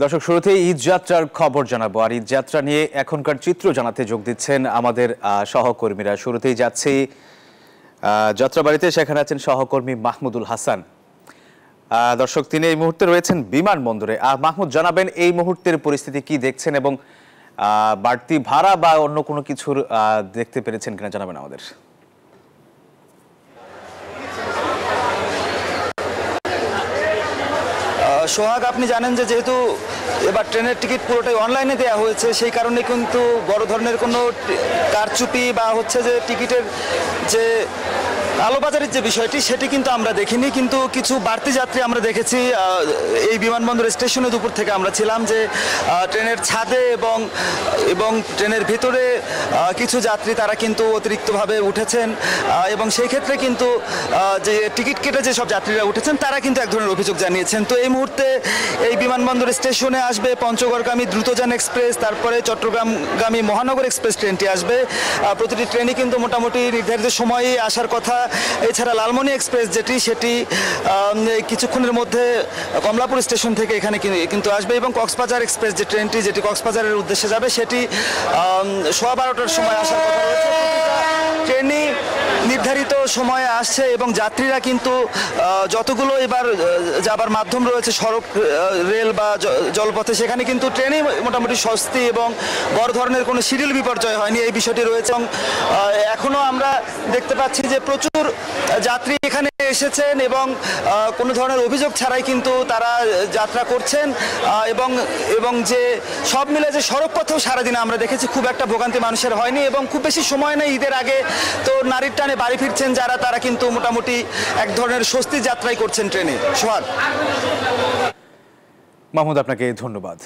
দর্শক, শুরুতেই ঈদ যাত্রার খবর জানাবো। আর ঈদ যাত্রা নিয়ে এখনকার চিত্র জানাতে যোগ দিচ্ছেন আমাদের সহকর্মীরা। শুরুতেই যাচ্ছি যাত্রাবাড়িতে, সেখানে আছেন সহকর্মী মাহমুদুল হাসান। দর্শক, তিনি এই মুহূর্তে রয়েছেন বিমানবন্দরে। মাহমুদ, জানাবেন এই মুহূর্তের পরিস্থিতি কি দেখছেন এবং বাড়তি ভাড়া বা অন্য কোনো কিছুর দেখতে পেরেছেন কিনা জানাবেন আমাদের। সোহাগ, আপনি জানেন যে যেহেতু এবার ট্রেনের টিকিট পুরোটাই অনলাইনে দেওয়া হয়েছে, সেই কারণে কিন্তু বড় ধরনের কোনো কারচুপি বা হচ্ছে যে টিকিটের যে কালোবাজারের যে বিষয়টি সেটি কিন্তু আমরা দেখিনি। কিন্তু কিছু বাড়তি যাত্রী আমরা দেখেছি এই বিমানবন্দর স্টেশনের উপর থেকে আমরা ছিলাম যে ট্রেনের ছাদে এবং ট্রেনের ভিতরে কিছু যাত্রী তারা কিন্তু অতিরিক্তভাবে উঠেছেন এবং সেই ক্ষেত্রে কিন্তু যে টিকিট কেটে যেসব যাত্রীরা উঠেছেন তারা কিন্তু এক ধরনের অভিযোগ জানিয়েছেন। তো এই মুহূর্তে এই বিমানবন্দর স্টেশনে আসবে পঞ্চগড়গামী দ্রুতযান এক্সপ্রেস, তারপরে চট্টগ্রামগামী মহানগর এক্সপ্রেস ট্রেনটি আসবে। প্রতিটি ট্রেনই কিন্তু মোটামুটি নির্ধারিত সময়ে আসার কথা। এছাড়া লালমনি এক্সপ্রেস সেটি কিছুক্ষণের মধ্যে কমলাপুর স্টেশন থেকে এখানে কিন্তু আসবে এবং কক্সবাজার এক্সপ্রেস যে ট্রেনটি যেটি কক্সবাজারের উদ্দেশ্যে যাবে সেটি 12:15টার সময় আসার কথা রয়েছে। ট্রেনই নির্ধারিত সময়ে আসছে এবং যাত্রীরা কিন্তু যতগুলো এবার যাবার মাধ্যম রয়েছে সড়ক, রেল বা জলপথে, সেখানে কিন্তু ট্রেনেই মোটামুটি স্বস্তি এবং বড় ধরনের কোনো শিডিউল বিপর্যয় হয়নি, এই বিষয়টি রয়েছে। এবং এখনও আমরা দেখতে পাচ্ছি যে প্রচুর যাত্রী এখানে এসেছেন এবং কোনো ধরনের অভিযোগ ছাড়াই কিন্তু তারা যাত্রা করছেন এবং যে সব মিলে যে সড়ক পথেও সারাদিন আমরা দেখেছি খুব একটা ভোগান্তি মানুষের হয়নি এবং খুব বেশি সময় নেই ঈদের আগে। তো নারীর টানে বাড়ি ফিরছেন যারা, তারা কিন্তু মোটামুটি এক ধরনের স্বস্তি যাত্রাই করছেন ট্রেনে। সোহাগ। মাহমুদ, আপনাকে ধন্যবাদ।